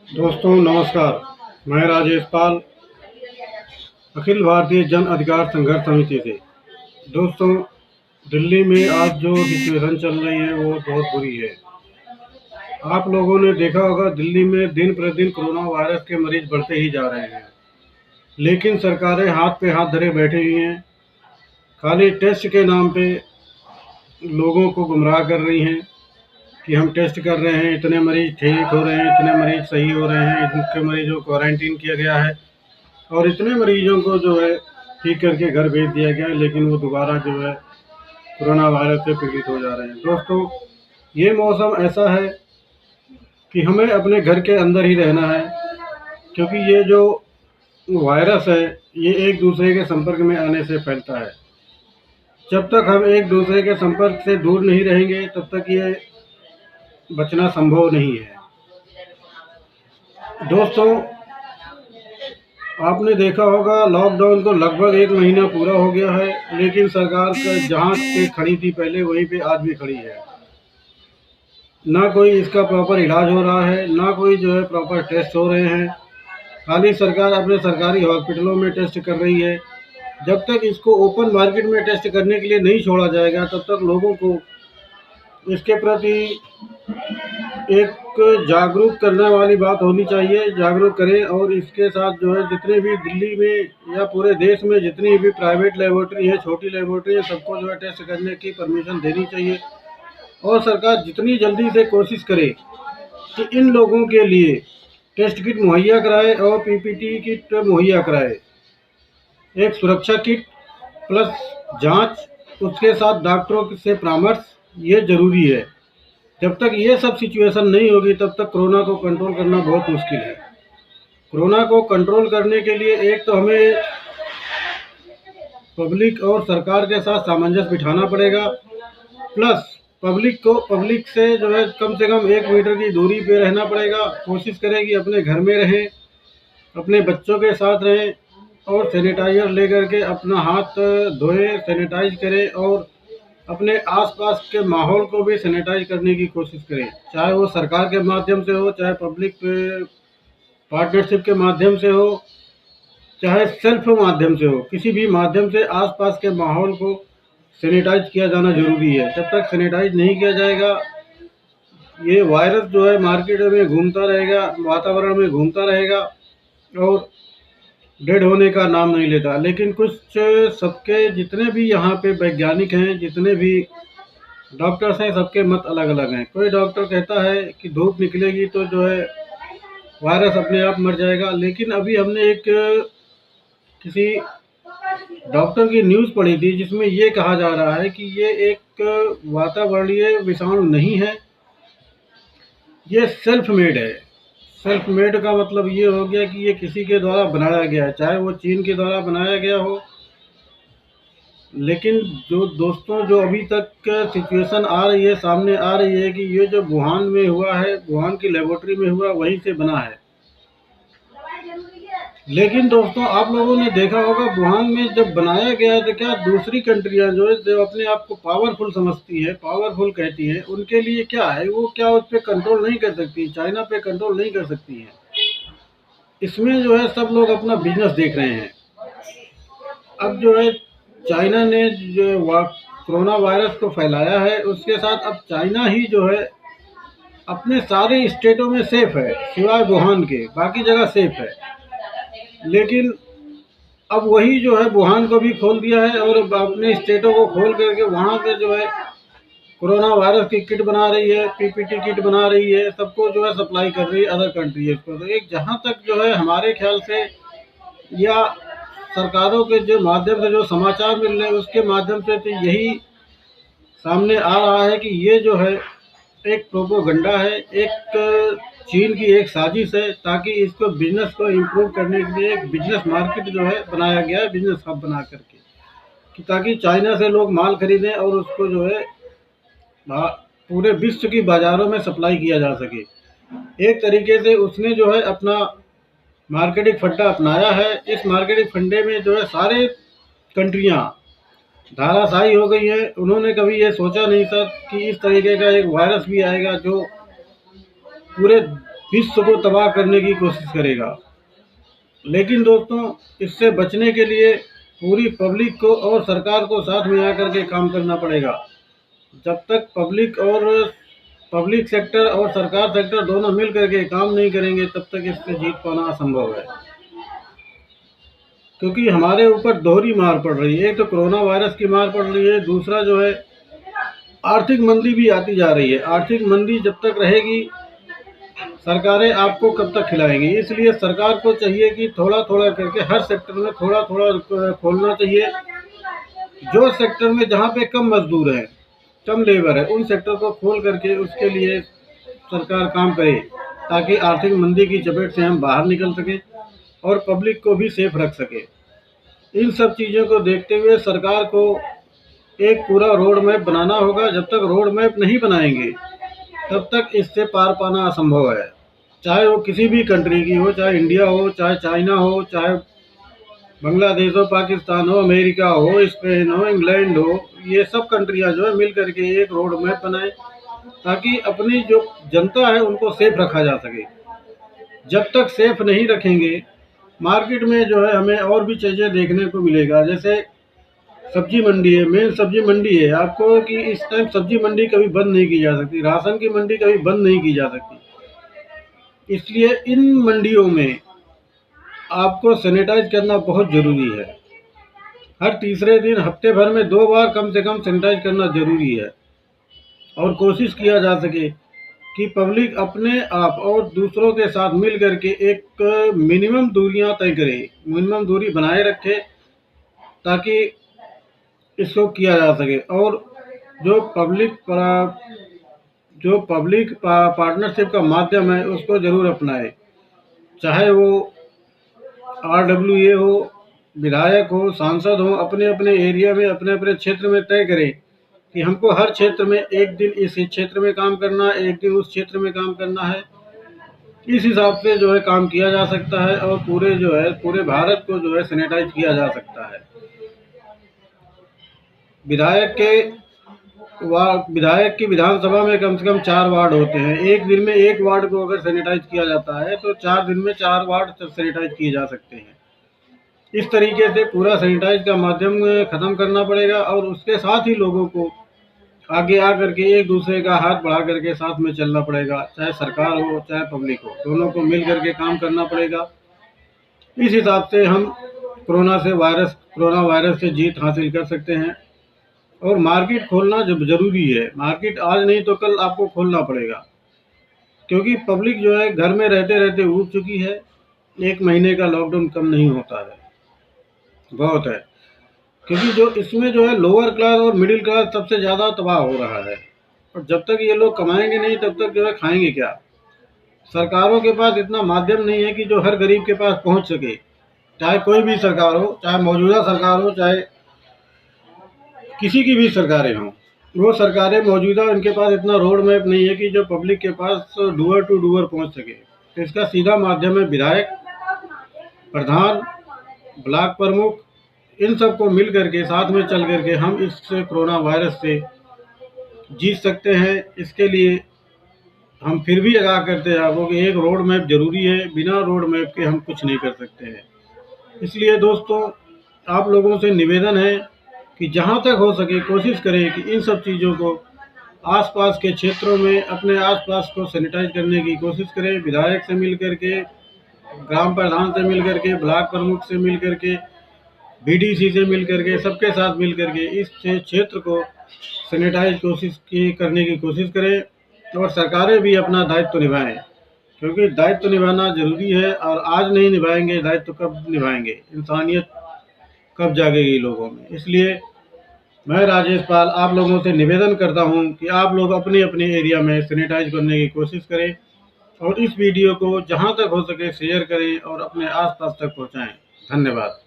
दोस्तों नमस्कार। मैं राजेश पाल, अखिल भारतीय जन अधिकार संघर्ष समिति से। दोस्तों, दिल्ली में आज जो सिचुएशन चल रही है वो बहुत बुरी है। आप लोगों ने देखा होगा, दिल्ली में दिन प्रतिदिन कोरोना वायरस के मरीज बढ़ते ही जा रहे हैं, लेकिन सरकारें हाथ पे हाथ धरे बैठी हुई हैं। खाली टेस्ट के नाम पे लोगों को गुमराह कर रही हैं कि हम टेस्ट कर रहे हैं, इतने मरीज ठीक हो रहे हैं, इतने मरीज सही हो रहे हैं, इतने मरीजों को क्वारंटीन किया गया है और इतने मरीजों को जो है ठीक करके घर भेज दिया गया है, लेकिन वो दोबारा जो है कोरोना वायरस से पीड़ित हो जा रहे हैं। दोस्तों, ये मौसम ऐसा है कि हमें अपने घर के अंदर ही रहना है, क्योंकि ये जो वायरस है ये एक दूसरे के संपर्क में आने से फैलता है। जब तक हम एक दूसरे के संपर्क से दूर नहीं रहेंगे तब तक ये बचना संभव नहीं है। दोस्तों, आपने देखा होगा, लॉकडाउन को लगभग 1 महीना पूरा हो गया है, लेकिन सरकार का जहाँ पे खड़ी थी पहले वहीं पे आज भी खड़ी है। ना कोई इसका प्रॉपर इलाज हो रहा है, ना कोई जो है प्रॉपर टेस्ट हो रहे हैं। खाली सरकार अपने सरकारी हॉस्पिटलों में टेस्ट कर रही है। जब तक इसको ओपन मार्केट में टेस्ट करने के लिए नहीं छोड़ा जाएगा तब तक लोगों को इसके प्रति एक जागरूक करने वाली बात होनी चाहिए। जागरूक करें, और इसके साथ जो है जितने भी दिल्ली में या पूरे देश में जितनी भी प्राइवेट लेबोरेटरी है, छोटी लेबोरेटरी है, सबको जो है टेस्ट करने की परमिशन देनी चाहिए। और सरकार जितनी जल्दी से कोशिश करे कि इन लोगों के लिए टेस्ट किट मुहैया कराए और पीपीटी किट मुहैया कराए। एक सुरक्षा किट प्लस जांच, उसके साथ डॉक्टरों से परामर्श, ये ज़रूरी है। जब तक ये सब सिचुएशन नहीं होगी तब तक कोरोना को कंट्रोल करना बहुत मुश्किल है। कोरोना को कंट्रोल करने के लिए एक तो हमें पब्लिक और सरकार के साथ सामंजस्य बिठाना पड़ेगा, प्लस पब्लिक से जो है कम से कम 1 मीटर की दूरी पे रहना पड़ेगा। कोशिश करें कि अपने घर में रहें, अपने बच्चों के साथ रहें और सैनिटाइज़र लेकर के अपना हाथ धोएं, सैनिटाइज करें और अपने आसपास के माहौल को भी सैनिटाइज करने की कोशिश करें। चाहे वो सरकार के माध्यम से हो, चाहे पब्लिक पार्टनरशिप के माध्यम से हो, चाहे सेल्फ माध्यम से हो, किसी भी माध्यम से आसपास के माहौल को सैनिटाइज किया जाना ज़रूरी है। जब तक सैनिटाइज नहीं किया जाएगा ये वायरस जो है मार्केट में घूमता रहेगा, वातावरण में घूमता रहेगा और डेड होने का नाम नहीं लेता। लेकिन कुछ सबके जितने भी यहाँ पे वैज्ञानिक हैं, जितने भी डॉक्टर्स हैं, सबके मत अलग अलग हैं। कोई डॉक्टर कहता है कि धूप निकलेगी तो जो है वायरस अपने आप मर जाएगा, लेकिन अभी हमने एक किसी डॉक्टर की न्यूज़ पढ़ी थी जिसमें ये कहा जा रहा है कि ये एक वातावरणीय विषाणु नहीं है, ये सेल्फ मेड है। सेल्फ मेड का मतलब ये हो गया कि ये किसी के द्वारा बनाया गया है, चाहे वो चीन के द्वारा बनाया गया हो। लेकिन जो दोस्तों, जो अभी तक सिचुएशन आ रही है, सामने आ रही है कि ये जो वुहान में हुआ है, वुहान की लेबोरेटरी में हुआ, वहीं से बना है। लेकिन दोस्तों, आप लोगों ने देखा होगा, वुहान में जब बनाया गया तो क्या दूसरी कंट्रियां जो है, जो अपने आप को पावरफुल समझती है, पावरफुल कहती है, उनके लिए क्या है, वो क्या उस पर कंट्रोल नहीं कर सकती? चाइना पे कंट्रोल नहीं कर सकती है। इसमें जो है सब लोग अपना बिजनेस देख रहे हैं। अब जो है चाइना ने जो कोरोना वायरस को फैलाया है, उसके साथ अब चाइना ही जो है अपने सारे स्टेटों में सेफ है, सिवाय वुहान के बाकी जगह सेफ है। लेकिन अब वही जो है वुहान को भी खोल दिया है और अपने स्टेटों को खोल करके वहाँ से जो है कोरोना वायरस की किट बना रही है, पीपीटी किट बना रही है, सबको जो है सप्लाई कर रही है अदर कंट्रीज को। तो एक जहाँ तक जो है हमारे ख्याल से, या सरकारों के जो माध्यम से जो समाचार मिल रहे हैं उसके माध्यम से, तो यही सामने आ रहा है कि ये जो है एक प्रोपोगंडा है, एक चीन की एक साजिश है, ताकि इसको बिजनेस को इम्प्रूव करने के लिए एक बिजनेस मार्केट जो है बनाया गया है, बिजनेस हब बना करके, कि ताकि चाइना से लोग माल खरीदें और उसको जो है पूरे विश्व की बाज़ारों में सप्लाई किया जा सके। एक तरीके से उसने जो है अपना मार्केटिंग फंडा अपनाया है। इस मार्केटिंग फंडे में जो है सारे कंट्रियां धाराशायी हो गई हैं। उन्होंने कभी ये सोचा नहीं था कि इस तरीके का एक वायरस भी आएगा जो पूरे विश्व को तबाह करने की कोशिश करेगा। लेकिन दोस्तों, इससे बचने के लिए पूरी पब्लिक को और सरकार को साथ में आकर के काम करना पड़ेगा। जब तक पब्लिक सेक्टर और सरकार सेक्टर दोनों मिल करके काम नहीं करेंगे, तब तक इससे जीत पाना असंभव है। क्योंकि हमारे ऊपर दोहरी मार पड़ रही है। एक तो कोरोना वायरस की मार पड़ रही है, दूसरा जो है आर्थिक मंदी भी आती जा रही है। आर्थिक मंदी जब तक रहेगी, सरकारें आपको कब तक खिलाएंगी। इसलिए सरकार को चाहिए कि थोड़ा थोड़ा करके हर सेक्टर में थोड़ा थोड़ा खोलना चाहिए। जो सेक्टर में जहाँ पे कम मजदूर हैं, कम लेबर है, उन सेक्टर को खोल करके उसके लिए सरकार काम करे, ताकि आर्थिक मंदी की चपेट से हम बाहर निकल सकें और पब्लिक को भी सेफ रख सके। इन सब चीज़ों को देखते हुए सरकार को एक पूरा रोड मैप बनाना होगा। जब तक रोड मैप नहीं बनाएंगे, तब तक इससे पार पाना असंभव है। चाहे वो किसी भी कंट्री की हो, चाहे इंडिया हो, चाहे चाइना हो, चाहे बांग्लादेश हो, पाकिस्तान हो, अमेरिका हो, स्पेन हो, इंग्लैंड हो, ये सब कंट्रियां जो है मिल करके एक रोड मैप बनाए, ताकि अपनी जो जनता है उनको सेफ रखा जा सके। जब तक सेफ नहीं रखेंगे, मार्केट में जो है हमें और भी चीज़ें देखने को मिलेगा। जैसे सब्जी मंडी है, मेन सब्जी मंडी है आपको, कि इस टाइम सब्जी मंडी कभी बंद नहीं की जा सकती, राशन की मंडी कभी बंद नहीं की जा सकती। इसलिए इन मंडियों में आपको सैनिटाइज करना बहुत ज़रूरी है। हर तीसरे दिन हफ्ते भर में 2 बार कम से कम सैनिटाइज करना ज़रूरी है। और कोशिश किया जा सके कि पब्लिक अपने आप और दूसरों के साथ मिल करके एक मिनिमम दूरियां तय करे, मिनिमम दूरी बनाए रखे, ताकि इसको किया जा सके। और जो पब्लिक पार्टनरशिप का माध्यम है, उसको ज़रूर अपनाए। चाहे वो RWA हो, विधायक हो, सांसद हो, अपने अपने एरिया में, अपने अपने क्षेत्र में तय करें कि हमको हर क्षेत्र में एक दिन इस क्षेत्र में काम करना है, एक दिन उस क्षेत्र में काम करना है। इस हिसाब से जो है काम किया जा सकता है और पूरे भारत को जो है सैनिटाइज किया जा सकता है। विधायक की विधानसभा में कम से कम 4 वार्ड होते हैं। एक दिन में एक वार्ड को अगर सैनिटाइज किया जाता है, तो 4 दिन में 4 वार्ड सैनिटाइज किए जा सकते हैं। इस तरीके से पूरा सैनिटाइज का माध्यम खत्म करना पड़ेगा। और उसके साथ ही लोगों को आगे आ करके एक दूसरे का हाथ बढ़ा करके साथ में चलना पड़ेगा। चाहे सरकार हो, चाहे पब्लिक हो, दोनों को मिल करके काम करना पड़ेगा। इस हिसाब से हम कोरोना वायरस से जीत हासिल कर सकते हैं। और मार्केट खोलना जब ज़रूरी है। मार्केट आज नहीं तो कल आपको खोलना पड़ेगा, क्योंकि पब्लिक जो है घर में रहते रहते ऊब चुकी है। 1 महीने का लॉकडाउन कम नहीं होता है, बहुत है। क्योंकि जो इसमें जो है लोअर क्लास और मिडिल क्लास सबसे ज़्यादा तबाह हो रहा है। और जब तक ये लोग कमाएंगे नहीं, तब तक जो है खाएंगे क्या। सरकारों के पास इतना माध्यम नहीं है कि जो हर गरीब के पास पहुंच सके। चाहे कोई भी सरकार हो, चाहे मौजूदा सरकार हो, चाहे किसी की भी सरकारें हों, वो सरकारें मौजूदा, उनके पास इतना रोड मैप नहीं है कि जो पब्लिक के पास डूअर टू डूअर पहुंच सके। तो इसका सीधा माध्यम है विधायक, प्रधान, ब्लॉक प्रमुख, इन सबको मिल करके साथ में चल करके हम इस कोरोना वायरस से जीत सकते हैं। इसके लिए हम फिर भी आगाह करते हैं आपको कि एक रोड मैप ज़रूरी है। बिना रोड मैप के हम कुछ नहीं कर सकते हैं। इसलिए दोस्तों, आप लोगों से निवेदन है कि जहाँ तक हो सके कोशिश करें कि इन सब चीज़ों को आसपास के क्षेत्रों में, अपने आसपास को सैनिटाइज करने की कोशिश करें। विधायक से मिल करके, ग्राम प्रधान से मिल करके, ब्लॉक प्रमुख से मिल करके, BDC से मिल करके, सबके साथ मिल करके इस क्षेत्र को सैनिटाइज करने की कोशिश करें। और सरकारें भी अपना दायित्व निभाएं, क्योंकि दायित्व निभाना ज़रूरी है। और आज नहीं निभाएंगे दायित्व, कब निभाएंगे? इंसानियत कब जागेगी लोगों में? इसलिए मैं राजेश पाल आप लोगों से निवेदन करता हूं कि आप लोग अपने अपने एरिया में सैनिटाइज करने की कोशिश करें और इस वीडियो को जहां तक हो सके शेयर करें और अपने आसपास तक पहुंचाएं। धन्यवाद।